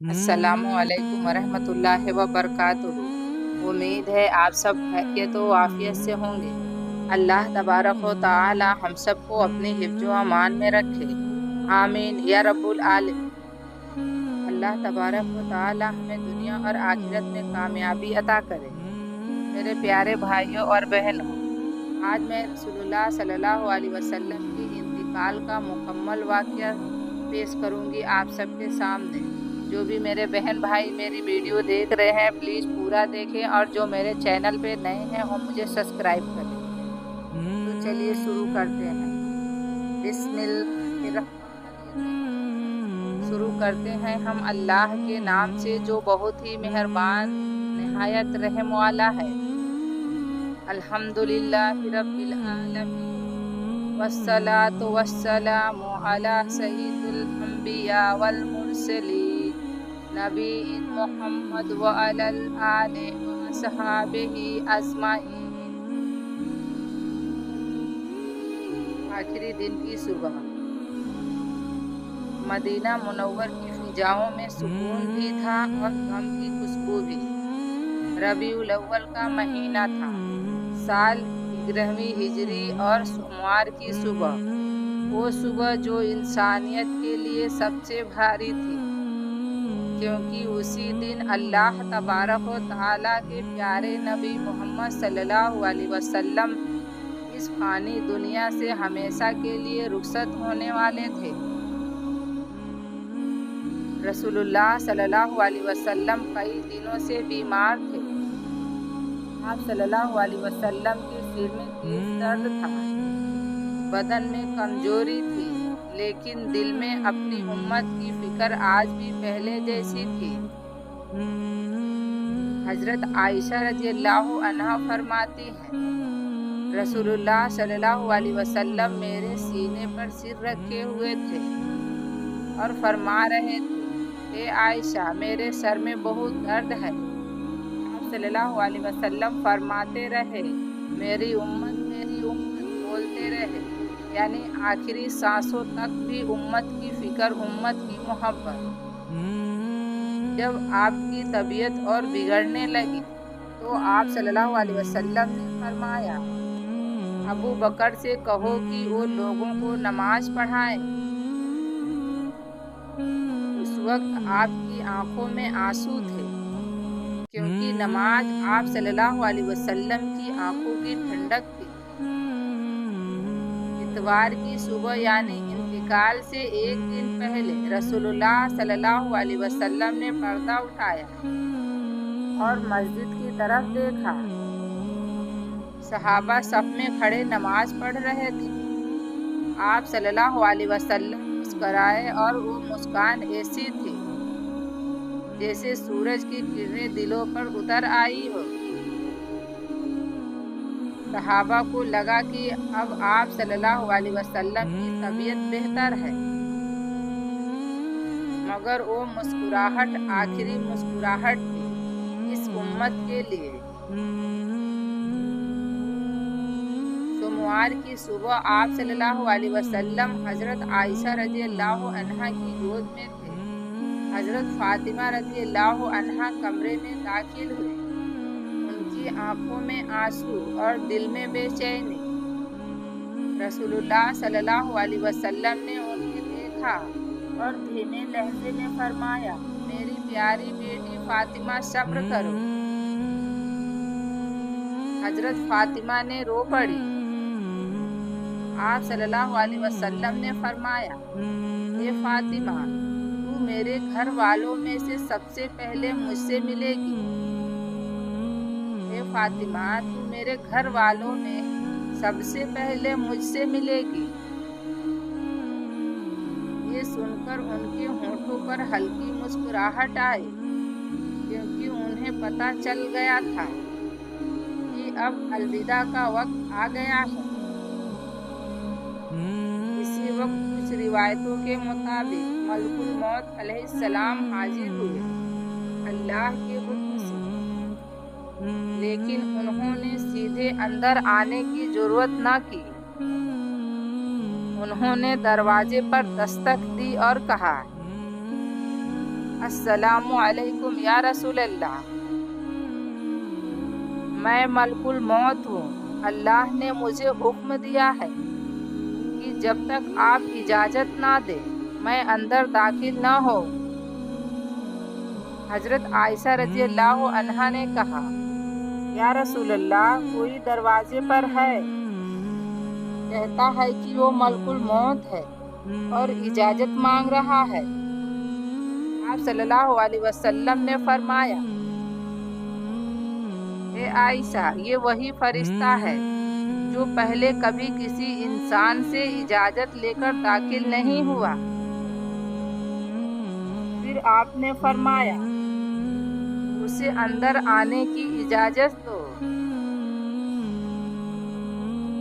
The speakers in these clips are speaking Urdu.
السلام علیکم ورحمۃ اللہ وبرکاتہ۔ امید ہے آپ سب خیریت و عافیت سے ہوں گے۔ اللہ تبارک و تعالی ہم سب کو اپنی حفظ و امان میں رکھے، آمین یا رب العالمین۔ اللہ تبارک و تعالی ہمیں دنیا اور آخرت میں کامیابی عطا کرے۔ میرے پیارے بھائیوں اور بہنوں، آج میں رسول اللہ صلی اللہ علیہ وسلم کے انتقال کا مکمل واقعہ پیش کروں گی آپ سب کے سامنے۔ جو بھی میرے بہن بھائی میری ویڈیو دیکھ رہے ہیں پلیز پورا دیکھیں، اور جو میرے چینل پہ نئے ہیں وہ مجھے سبسکرائب کریں۔ تو چلیے شروع کرتے ہیں۔ بسم اللہ الرحمن الرحیم۔ شروع کرتے ہیں ہم اللہ کے نام سے جو بہت ہی مہربان نہایت رحم والا ہے۔ الحمدللہ رب العالمین، والصلاة والسلام علی سید الانبیاء والمرسلین، نبی محمد وعلی آل وصحابہ اجمعین۔ آخری دن کی صبح، مدینہ منور کی فضاؤں میں سکون بھی تھا اور غم کی خوشبو بھی۔ ربیع الاول کا مہینہ تھا، سال 11ویں ہجری اور سوموار کی صبح، وہ صبح جو انسانیت کے لیے سب سے بھاری تھی، کیونکہ اسی دن اللہ تبارک و تعالیٰ کے پیارے نبی محمد صلی اللہ علیہ وسلم اس فانی دنیا سے ہمیشہ کے لیے رخصت ہونے والے تھے۔ رسول اللہ صلی اللہ علیہ وسلم کئی دنوں سے بیمار تھے۔ آپ صلی اللہ علیہ وسلم کے سر میں تیز درد تھا، بدن میں کمزوری تھی، لیکن دل میں اپنی امت کی فکر آج بھی پہلے جیسی تھی۔ حضرت عائشہ رضی اللہ عنہا فرماتی ہیں، رسول اللہ صلی اللہ علیہ وسلم میرے سینے پر سر رکھے ہوئے تھے اور فرما رہے تھے، اے عائشہ میرے سر میں بہت درد ہے۔ آپ صلی اللہ علیہ وسلم فرماتے رہے، میری امت بولتے رہے، یعنی آخری سانسوں تک بھی امت کی فکر، امت کی محبت۔ جب آپ کی طبیعت اور بگڑنے لگی تو آپ صلی اللہ علیہ وسلم نے فرمایا، ابو بکر سے کہو کہ وہ لوگوں کو نماز پڑھائیں۔ اس وقت آپ کی آنکھوں میں آنسو تھے، کیونکہ نماز آپ صلی اللہ علیہ وسلم کی آنکھوں کی ٹھنڈک تھی۔ اتوار کی صبح یعنی انتقال سے ایک دن پہلے رسول اللہ صلی اللہ علیہ وسلم نے پردہ اٹھایا اور مسجد کی طرف دیکھا۔ صحابہ صف میں کھڑے نماز پڑھ رہے تھے۔ آپ صلی اللہ علیہ وسلم مسکرائے اور وہ مسکان ایسی تھی جیسے سورج کی کرنیں دلوں پر اتر آئی ہو۔ صحابہ کو لگا کہ اب آپ صلی اللہ علیہ وسلم کی طبیعت بہتر ہے، مگر وہ مسکراہٹ آخری مسکراہٹ تھی اس امت کے لیے۔ سوموار کی صبح آپ صلی اللہ علیہ وسلم حضرت عائشہ رضی اللہ عنہا کی گود میں تھے۔ حضرت فاطمہ رضی اللہ عنہا کمرے میں داخل ہوئے، ان کی آنکھوں میں آنسو اور دل میں بے چینی۔ رسول اللہ صلی اللہ علیہ وسلم نے انہیں دیکھا اور دھیمے لہجے میں فرمایا، میری پیاری بیٹی فاطمہ صبر کرو۔ حضرت فاطمہ نے رو پڑی۔ آپ صلی اللہ علیہ وسلم نے فرمایا، اے فاطمہ تو میرے گھر والوں میں سے سب سے پہلے مجھ سے ملے گی۔ اے فاطمہ تو میرے گھر والوں میں سب سے پہلے مجھ سے ملے گی۔ یہ سن کر ان کے ہونٹوں پر ہلکی مسکراہٹ آئی، کیونکہ انہیں پتہ چل گیا تھا کہ اب الوداع کا وقت آ گیا ہے۔ اسی وقت کچھ روایتوں کے مطابق ملک الموت علیہ السلام حاضر ہوئے اللہ کے حکم سے، لیکن انہوں نے سیدھے اندر آنے کی جرأت نہ کی۔ انہوں نے دروازے پر دستک دی اور کہا، السلام علیکم یا رسول اللہ، میں ملکل موت ہوں، اللہ نے مجھے حکم دیا ہے کہ جب تک آپ اجازت نہ دیں میں اندر داخل نہ ہوں۔ حضرت عائشہ رضی اللہ عنہا نے کہا، یا رسول اللہ، کوئی دروازے پر ہے، کہتا ہے کہ وہ ملکل موت ہے اور اجازت مانگ رہا ہے۔ آپ صلی اللہ علیہ وسلم نے فرمایا، اے عائشہ، یہ وہی فرشتہ ہے جو پہلے کبھی کسی انسان سے اجازت لے کر داخل نہیں ہوا۔ پھر آپ نے فرمایا، اسے اندر آنے کی اجازت دو۔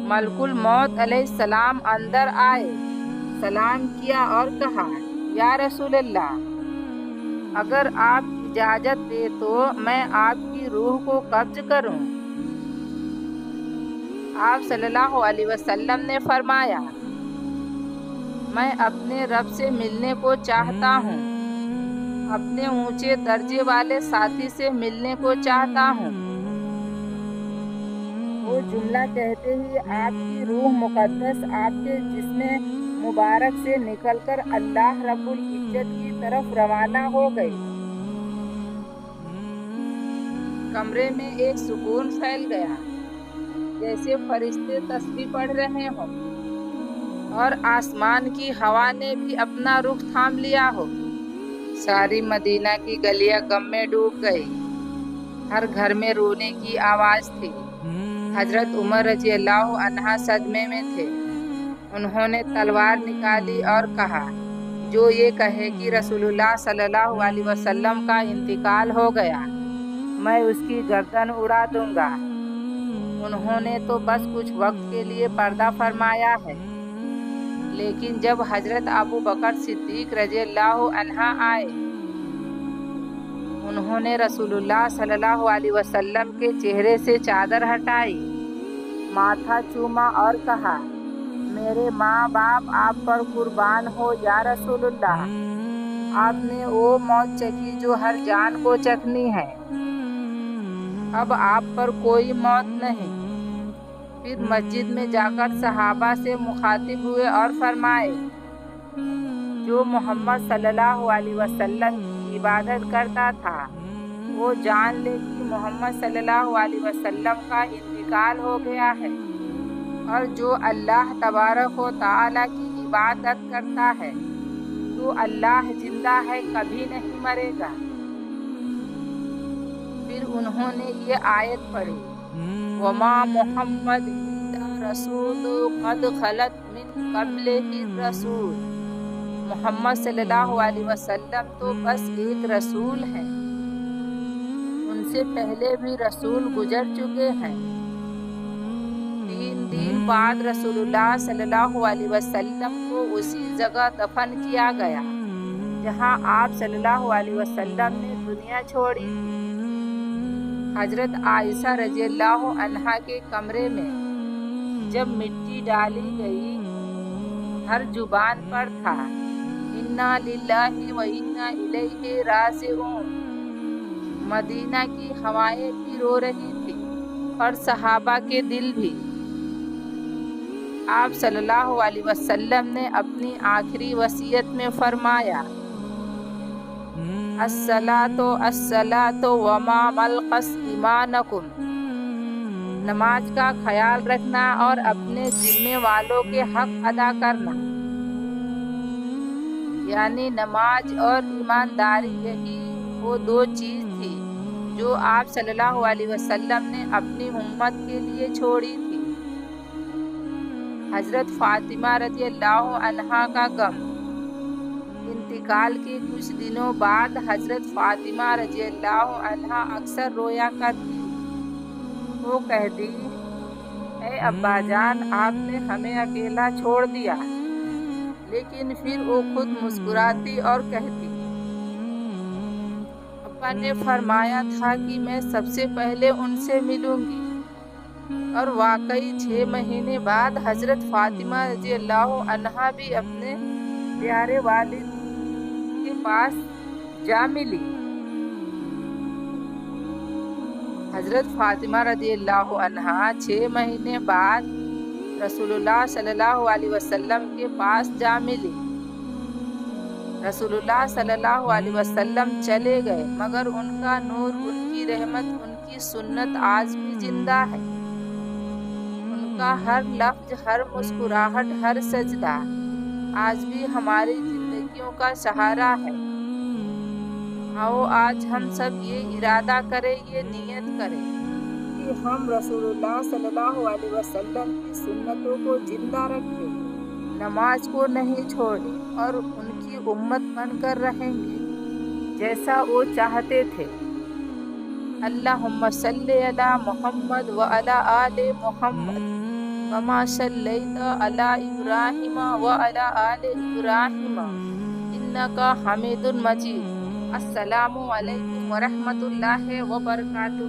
ملک الموت علیہ السلام اندر آئے، سلام کیا اور کہا، یا رسول اللہ، اگر آپ اجازت دے تو میں آپ کی روح کو قبض کروں۔ آپ صلی اللہ علیہ وسلم نے فرمایا، میں اپنے رب سے ملنے کو چاہتا ہوں، اپنے اونچے درجے والے ساتھی سے ملنے کو چاہتا ہوں۔ وہ جملہ کہتے ہی آپ کی روح مقدس آپ کے جسم مبارک سے نکل کر اللہ رب العزت کی طرف روانہ ہو گئی۔ کمرے میں ایک سکون پھیل گیا، جیسے فرشتے تسبیح پڑھ رہے ہوں اور آسمان کی ہوا نے بھی اپنا رخ تھام لیا ہو۔ ساری مدینہ کی گلیاں غم میں ڈوب گئی، ہر گھر میں رونے کی آواز تھی۔ حضرت عمر رضی اللہ عنہ صدمے میں تھے، انہوں نے تلوار نکالی اور کہا، جو یہ کہے کہ رسول اللہ صلی اللہ علیہ وسلم کا انتقال ہو گیا، میں اس کی گردن اڑا دوں گا۔ انہوں نے تو بس کچھ وقت کے لیے پردہ فرمایا ہے، لیکن جب حضرت ابو بکر صدیق رضی اللہ عنہ آئے، انہوں نے رسول اللہ صلی اللہ علیہ وسلم کے چہرے سے چادر ہٹائی، ماتھا چوما اور کہا، میرے ماں باپ آپ پر قربان ہو یا رسول اللہ، آپ نے وہ موت چکھی جو ہر جان کو چکھنی ہے، اب آپ پر کوئی موت نہیں۔ پھر مسجد میں جا کر صحابہ سے مخاطب ہوئے اور فرمائے، جو محمد صلی اللہ علیہ وسلم کی عبادت کرتا تھا وہ جان لے کہ محمد صلی اللہ علیہ وسلم کا انتقال ہو گیا ہے، اور جو اللہ تبارک و تعالیٰ کی عبادت کرتا ہے تو اللہ زندہ ہے، کبھی نہیں مرے گا۔ پھر انہوں نے یہ آیت پڑھی، وَمَا مُحَمَّدٌ إِلَّا رَسُولٌ قَدْ خَلَتْ مِن قَبْلِهِ الرُّسُلُ، محمد صلی اللہ علیہ وسلم تو بس ایک رسول ہیں، ان سے پہلے بھی رسول گزر چکے ہیں۔ 3 دن بعد رسول اللہ صلی اللہ علیہ وسلم کو اسی جگہ دفن کیا گیا جہاں آپ صلی اللہ علیہ وسلم نے دنیا چھوڑی تھی۔ حضرت عائشہ رضی اللہ عنہا کے کمرے میں جب مٹی ڈالی گئی، ہر زبان پر تھا، انا للہ و انا الیہ راجعون۔ مدینہ کی ہوائیں بھی رو رہی تھی اور صحابہ کے دل بھی۔ آپ صلی اللہ علیہ وسلم نے اپنی آخری وصیت میں فرمایا، الصلاۃ الصلاۃ وما ملقت ایمانکم، نماز کا خیال رکھنا اور اپنے ذمے والوں کے حق ادا کرنا، یعنی نماز اور ایمانداری، یہی وہ 2 چیز تھی جو آپ صلی اللہ علیہ وسلم نے اپنی امت کے لیے چھوڑی تھی۔ حضرت فاطمہ رضی اللہ عنہا کا غم، انتقال کے کچھ دنوں بعد حضرت فاطمہ رضی اللہ عنہا اکثر رویا کرتی۔ وہ کہتی، اے ابا جان، آپ نے ہمیں اکیلا چھوڑ دیا، لیکن پھر وہ خود مسکراتی اور کہتی، ابا نے فرمایا تھا کہ میں سب سے پہلے ان سے ملوں گی۔ اور واقعی 6 مہینے بعد حضرت فاطمہ رضی اللہ عنہا بھی اپنے پیارے والد کے پاس جا ملی۔ حضرت فاطمہ رضی اللہ عنہا 6 مہینے بعد رسول اللہ صلی اللہ علیہ وسلم کے پاس جا ملی۔ رسول اللہ صلی اللہ علیہ وسلم چلے گئے مگر ان کا نور، ان کی رحمت، ان کی سنت آج بھی زندہ ہے۔ ان کا ہر لفظ، ہر مسکراہٹ، ہر سجدہ آج بھی ہماری زندگیوں کا سہارا ہے۔ آؤ آج ہم سب یہ ارادہ کریں، یہ نیت کریں کہ ہم رسول اللہ صلی اللہ علیہ وسلم کی سنتوں کو زندہ رکھیں، نماز کو نہیں چھوڑیں اور ان کی امت بن کر رہیں گے جیسا وہ چاہتے تھے۔ اللہم صلی علی محمد وعلی آل محمد کما صلیت علی ابراہیم وعلی آل ابراہیم انک حمید مجید۔ السلام علیکم ورحمۃ اللہ وبرکاتہ۔